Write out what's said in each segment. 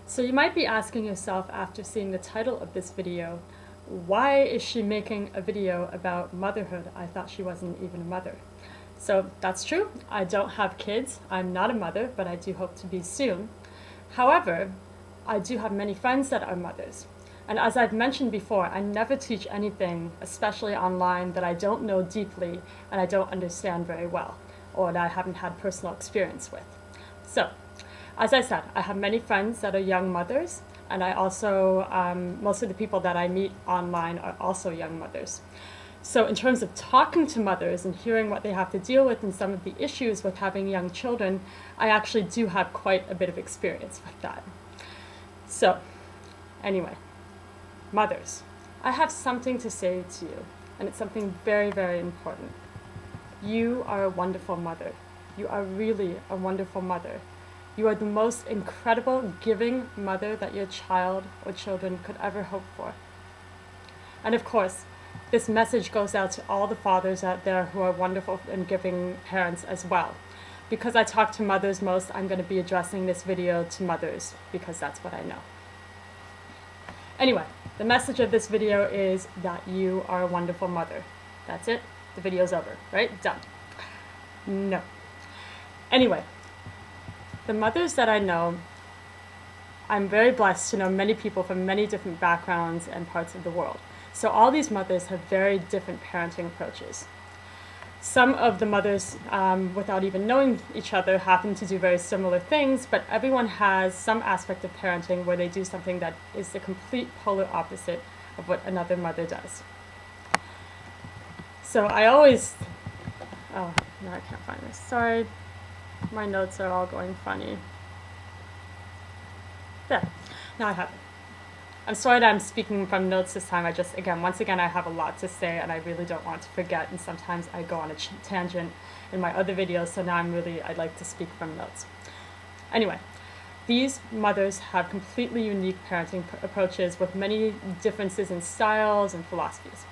So you might be asking yourself after seeing the title of this video, why is she making a video about motherhood? I thought she wasn't even a mother. So that's true. I don't have kids. I'm not a mother, but I do hope to be soon. However, I do have many friends that are mothers. And as I've mentioned before, I never teach anything, especially online, that I don't know deeply and I don't understand very well, or that I haven't had personal experience with. So, as I said, I have many friends that are young mothers, and I also, most of the people that I meet online are also young mothers. So in terms of talking to mothers and hearing what they have to deal with and some of the issues with having young children, I actually do have quite a bit of experience with that. So, anyway, mothers, I have something to say to you, and it's something very, very important. You are a wonderful mother. You are really a wonderful mother. You are the most incredible, giving mother that your child or children could ever hope for. And of course, this message goes out to all the fathers out there who are wonderful and giving parents as well. Because I talk to mothers most, I'm going to be addressing this video to mothers because that's what I know. Anyway, the message of this video is that you are a wonderful mother. That's it. The video's over, right? Done. No. Anyway, the mothers that I know, I'm very blessed to know many people from many different backgrounds and parts of the world. So all these mothers have very different parenting approaches. Some of the mothers, without even knowing each other, happen to do very similar things, but everyone has some aspect of parenting where they do something that is the complete polar opposite of what another mother does. So I always, oh, no, I can't find this. Sorry, my notes are all going funny. There, now I have it. I'm sorry that I'm speaking from notes this time. Once again, I have a lot to say and I really don't want to forget, and sometimes I go on a tangent in my other videos, so now I'd like to speak from notes. Anyway, these mothers have completely unique parenting approaches with many differences in styles and philosophies.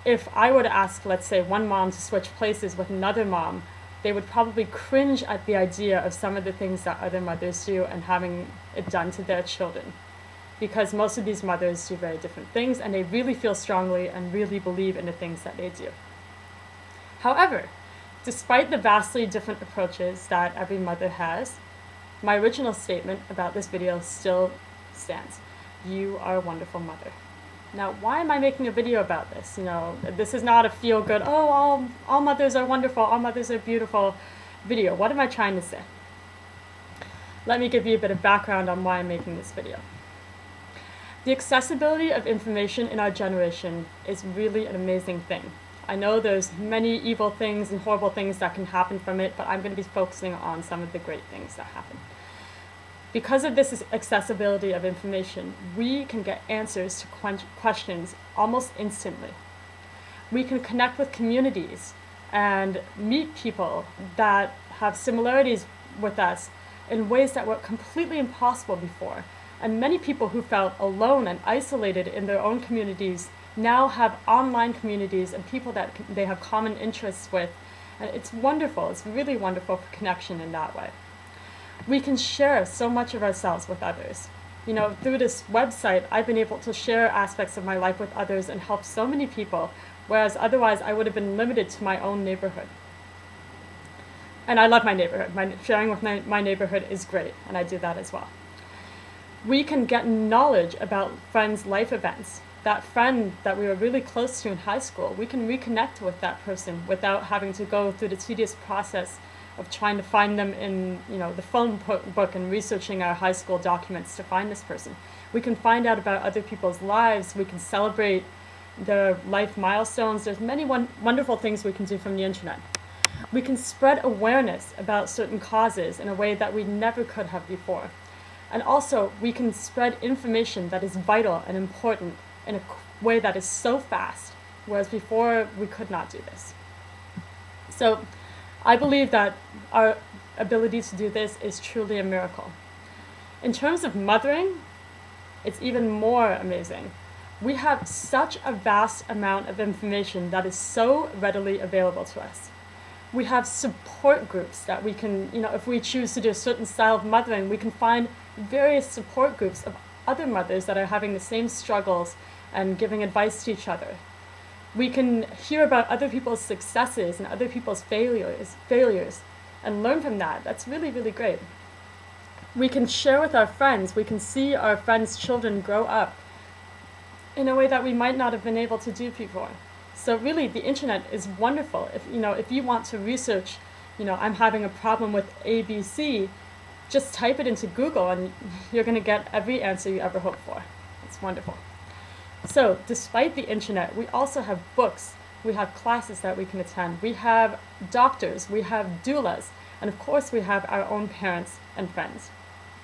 If I were to ask, let's say, one mom to switch places with another mom, they would probably cringe at the idea of some of the things that other mothers do and having it done to their children. Because most of these mothers do very different things and they really feel strongly and really believe in the things that they do. However, despite the vastly different approaches that every mother has, my original statement about this video still stands. You are a wonderful mother. Now, why am I making a video about this? This is not a feel-good, oh, all mothers are wonderful, all mothers are beautiful video. What am I trying to say? Let me give you a bit of background on why I'm making this video. The accessibility of information in our generation is really an amazing thing. I know there's many evil things and horrible things that can happen from it, but I'm going to be focusing on some of the great things that happen. Because of this accessibility of information, we can get answers to questions almost instantly. We can connect with communities and meet people that have similarities with us in ways that were completely impossible before. And many people who felt alone and isolated in their own communities now have online communities and people that they have common interests with. And it's wonderful. It's really wonderful for connection in that way. We can share so much of ourselves with others. Through this website, I've been able to share aspects of my life with others and help so many people, whereas otherwise I would have been limited to my own neighborhood. And I love my neighborhood. Sharing with my neighborhood is great, and I do that as well. We can get knowledge about friends' life events. That friend that we were really close to in high school, we can reconnect with that person without having to go through the tedious process of trying to find them in the phone book and researching our high school documents to find this person. We can find out about other people's lives. We can celebrate their life milestones. There's many wonderful things we can do from the internet. We can spread awareness about certain causes in a way that we never could have before. And also, we can spread information that is vital and important in a way that is so fast, whereas before we could not do this. So I believe that our ability to do this is truly a miracle. In terms of mothering, it's even more amazing. We have such a vast amount of information that is so readily available to us. We have support groups that we can, if we choose to do a certain style of mothering, we can find various support groups of other mothers that are having the same struggles and giving advice to each other. We can hear about other people's successes and other people's failures and learn from that. That's really, really great. We can share with our friends. We can see our friends' children grow up in a way that we might not have been able to do before. So really, the internet is wonderful. If you want to research, I'm having a problem with ABC, just type it into Google and you're going to get every answer you ever hoped for. It's wonderful. So despite the internet, we also have books. We have classes that we can attend. We have doctors. We have doulas. And of course, we have our own parents and friends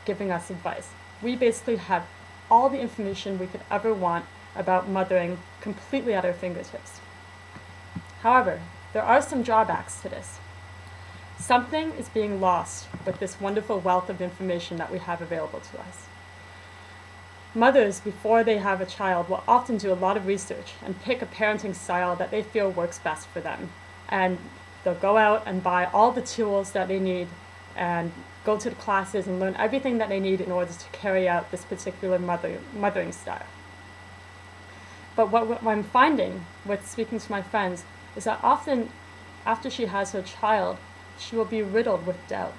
giving us advice. We basically have all the information we could ever want about mothering completely at our fingertips. However, there are some drawbacks to this. Something is being lost with this wonderful wealth of information that we have available to us. Mothers, before they have a child, will often do a lot of research and pick a parenting style that they feel works best for them. And they'll go out and buy all the tools that they need and go to the classes and learn everything that they need in order to carry out this particular mothering style. But what I'm finding with speaking to my friends is that often after she has her child, she will be riddled with doubt.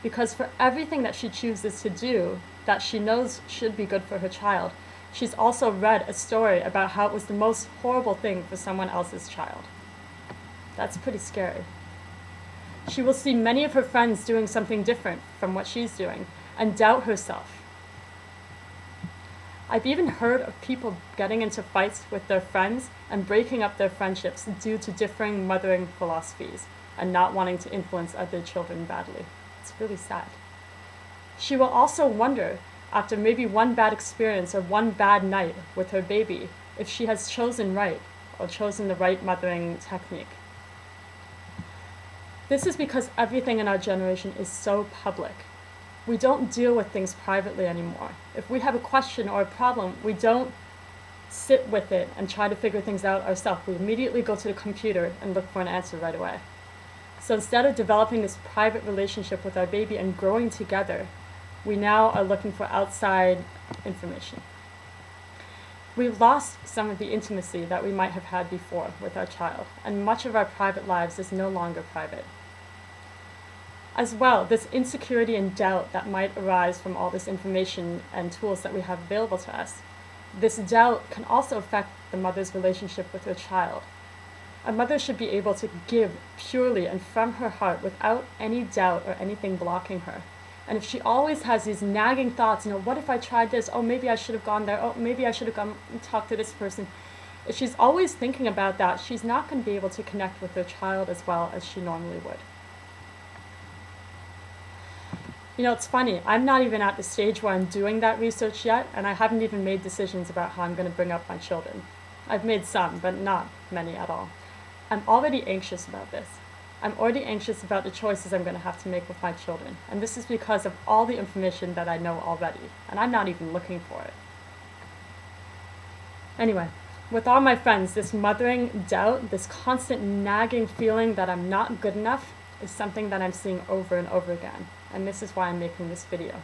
Because for everything that she chooses to do that she knows should be good for her child, she's also read a story about how it was the most horrible thing for someone else's child. That's pretty scary. She will see many of her friends doing something different from what she's doing and doubt herself. I've even heard of people getting into fights with their friends and breaking up their friendships due to differing mothering philosophies and not wanting to influence other children badly. It's really sad. She will also wonder, after maybe one bad experience or one bad night with her baby, if she has chosen right or chosen the right mothering technique. This is because everything in our generation is so public. We don't deal with things privately anymore. If we have a question or a problem, we don't sit with it and try to figure things out ourselves. We immediately go to the computer and look for an answer right away. So instead of developing this private relationship with our baby and growing together, we now are looking for outside information. We've lost some of the intimacy that we might have had before with our child, and much of our private lives is no longer private. As well, this insecurity and doubt that might arise from all this information and tools that we have available to us, this doubt can also affect the mother's relationship with her child. A mother should be able to give purely and from her heart without any doubt or anything blocking her. And if she always has these nagging thoughts, what if I tried this? Oh, maybe I should have gone there. Oh, maybe I should have gone and talked to this person. If she's always thinking about that, she's not going to be able to connect with her child as well as she normally would. It's funny, I'm not even at the stage where I'm doing that research yet, and I haven't even made decisions about how I'm going to bring up my children. I've made some, but not many at all. I'm already anxious about this. I'm already anxious about the choices I'm going to have to make with my children, and this is because of all the information that I know already, and I'm not even looking for it. Anyway, with all my friends, this mothering doubt, this constant nagging feeling that I'm not good enough, is something that I'm seeing over and over again, and this is why I'm making this video.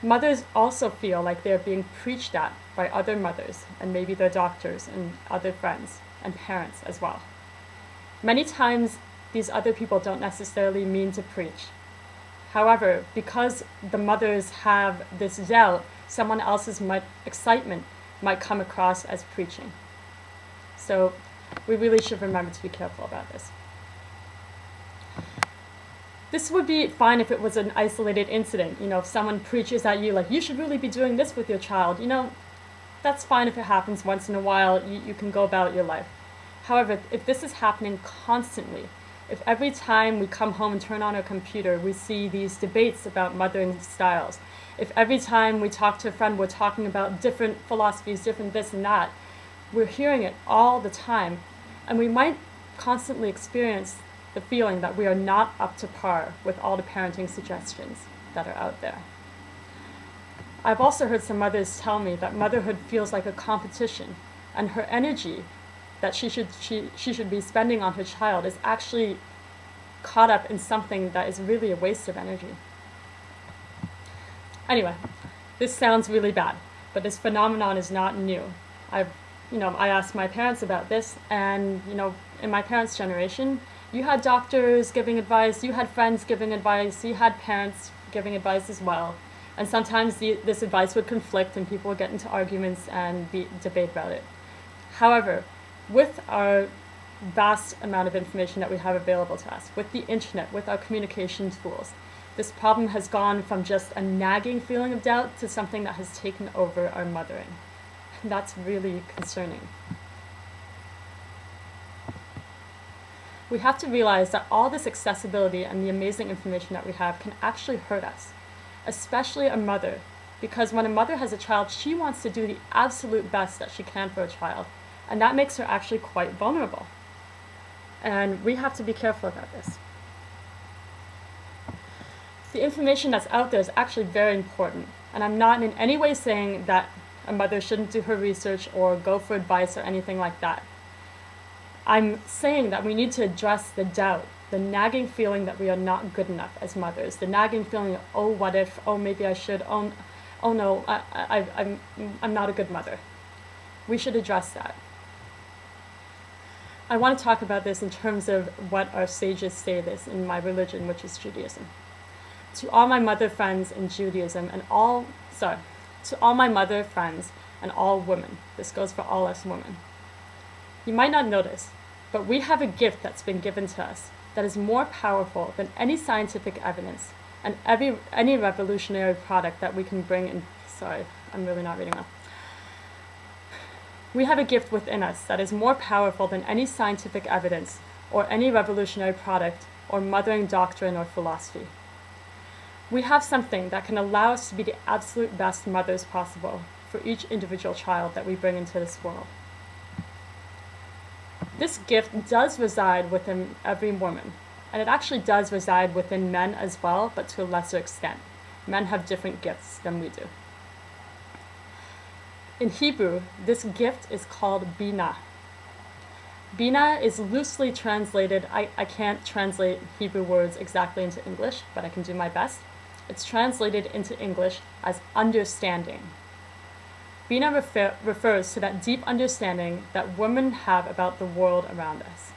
Mothers also feel like they're being preached at by other mothers, and maybe their doctors and other friends, and parents as well. Many times, these other people don't necessarily mean to preach. However, because the mothers have this doubt, someone else's excitement might come across as preaching. So we really should remember to be careful about this. This would be fine if it was an isolated incident. If someone preaches at you like, you should really be doing this with your child, that's fine if it happens once in a while. You can go about your life. However, if this is happening constantly, if every time we come home and turn on our computer, we see these debates about mothering styles, if every time we talk to a friend, we're talking about different philosophies, different this and that, we're hearing it all the time, and we might constantly experience the feeling that we are not up to par with all the parenting suggestions that are out there. I've also heard some mothers tell me that motherhood feels like a competition, and her energy that she should be spending on her child is actually caught up in something that is really a waste of energy. Anyway, this sounds really bad, but this phenomenon is not new. I asked my parents about this, and in my parents' generation, you had doctors giving advice, you had friends giving advice, you had parents giving advice as well. And sometimes this advice would conflict and people would get into arguments and debate about it. However, with our vast amount of information that we have available to us, with the internet, with our communication tools, this problem has gone from just a nagging feeling of doubt to something that has taken over our mothering. And that's really concerning. We have to realize that all this accessibility and the amazing information that we have can actually hurt us, especially a mother, because when a mother has a child, she wants to do the absolute best that she can for a child, and that makes her actually quite vulnerable. And we have to be careful about this. The information that's out there is actually very important, and I'm not in any way saying that a mother shouldn't do her research or go for advice or anything like that. I'm saying that we need to address the doubt, the nagging feeling that we are not good enough as mothers, the nagging feeling of, oh, what if, oh, maybe I should, oh no, I'm not a good mother. We should address that. I want to talk about this in terms of what our sages say this in my religion, which is Judaism. To all my mother friends in Judaism to all my mother friends and all women, this goes for all us women. You might not notice, but we have a gift that's been given to us that is more powerful than any scientific evidence and any revolutionary product that we can bring in. Sorry, I'm really not reading well. We have a gift within us that is more powerful than any scientific evidence or any revolutionary product or mothering doctrine or philosophy. We have something that can allow us to be the absolute best mothers possible for each individual child that we bring into this world. This gift does reside within every woman, and it actually does reside within men as well, but to a lesser extent. Men have different gifts than we do. In Hebrew, this gift is called Binah. Binah is loosely translated, I can't translate Hebrew words exactly into English, but I can do my best. It's translated into English as understanding. Binah refers to that deep understanding that women have about the world around us.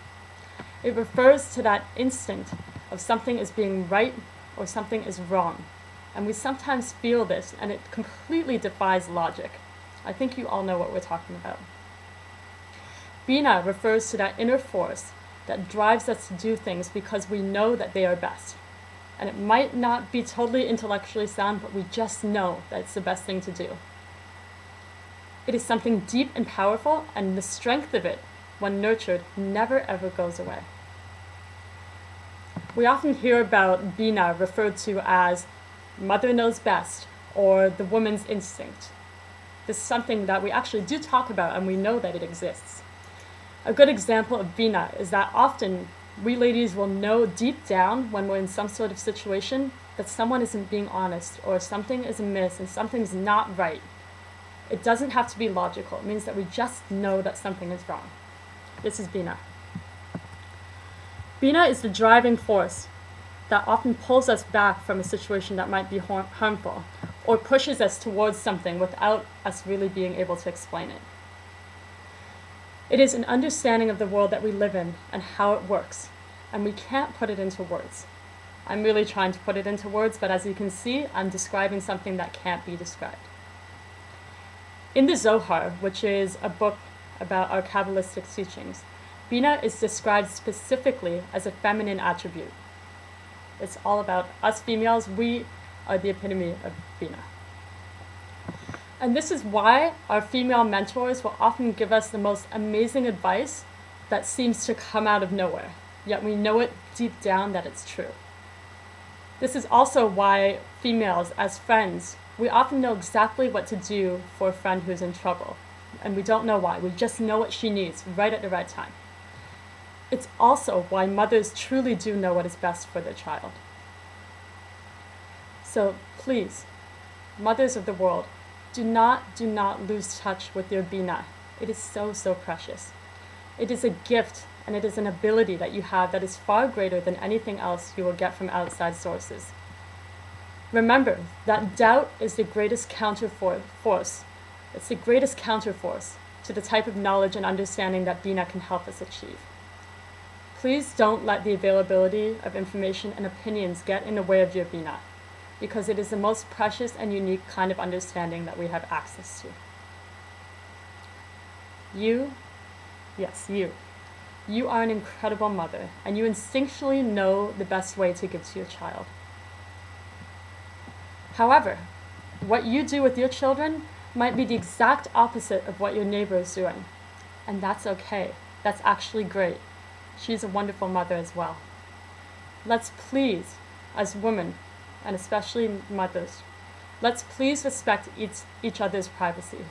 It refers to that instinct of something is being right or something is wrong. And we sometimes feel this, and it completely defies logic. I think you all know what we're talking about. Binah refers to that inner force that drives us to do things because we know that they are best. And it might not be totally intellectually sound, but we just know that it's the best thing to do. It is something deep and powerful, and the strength of it, when nurtured, never ever goes away. We often hear about Binah referred to as mother knows best, or the woman's instinct. This is something that we actually do talk about, and we know that it exists. A good example of Binah is that often we ladies will know deep down when we're in some sort of situation that someone isn't being honest, or something is amiss, and something's not right. It doesn't have to be logical. It means that we just know that something is wrong. This is Binah. Binah is the driving force that often pulls us back from a situation that might be harmful, or pushes us towards something without us really being able to explain it. It is an understanding of the world that we live in and how it works, and we can't put it into words. I'm really trying to put it into words, but as you can see, I'm describing something that can't be described. In the Zohar, which is a book about our Kabbalistic teachings, Binah is described specifically as a feminine attribute. It's all about us females. We are the epitome of Binah. And this is why our female mentors will often give us the most amazing advice that seems to come out of nowhere, yet we know it deep down that it's true. This is also why females, as friends, we often know exactly what to do for a friend who's in trouble, and we don't know why. We just know what she needs right at the right time. It's also why mothers truly do know what is best for their child. So please, mothers of the world, do not lose touch with your Binah. It is so, so precious. It is a gift and it is an ability that you have that is far greater than anything else you will get from outside sources. Remember that doubt is the greatest counterforce. It's the greatest counterforce to the type of knowledge and understanding that Binah can help us achieve. Please don't let the availability of information and opinions get in the way of your Binah, because it is the most precious and unique kind of understanding that we have access to. You, yes, you are an incredible mother, and you instinctually know the best way to give to your child. However, what you do with your children might be the exact opposite of what your neighbor is doing, and that's okay. That's actually great. She's a wonderful mother as well. Let's please, as women, and especially mothers, let's please respect each other's privacy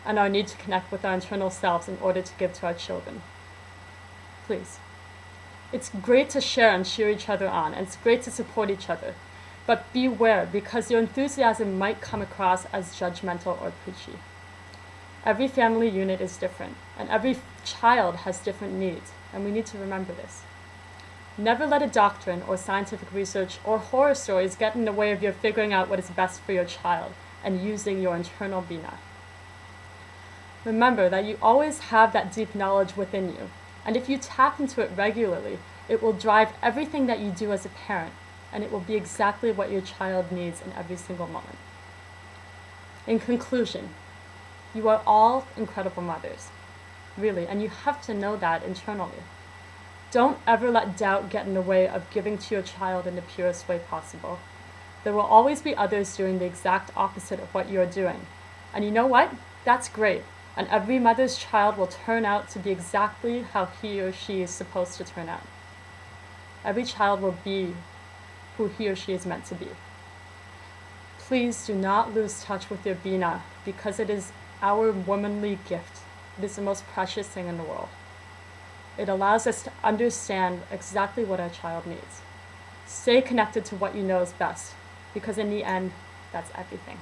and our need to connect with our internal selves in order to give to our children. Please. It's great to share and cheer each other on, and it's great to support each other, but beware, because your enthusiasm might come across as judgmental or preachy. Every family unit is different, and every child has different needs, and we need to remember this. Never let a doctrine or scientific research or horror stories get in the way of your figuring out what is best for your child and using your internal Binah. Remember that you always have that deep knowledge within you, and if you tap into it regularly, it will drive everything that you do as a parent, and it will be exactly what your child needs in every single moment. In conclusion, you are all incredible mothers, really, and you have to know that internally. Don't ever let doubt get in the way of giving to your child in the purest way possible. There will always be others doing the exact opposite of what you're doing. And you know what? That's great. And every mother's child will turn out to be exactly how he or she is supposed to turn out. Every child will be who he or she is meant to be. Please do not lose touch with your Binah, because it is our womanly gift. It is the most precious thing in the world. It allows us to understand exactly what our child needs. Stay connected to what you know is best, because in the end, that's everything.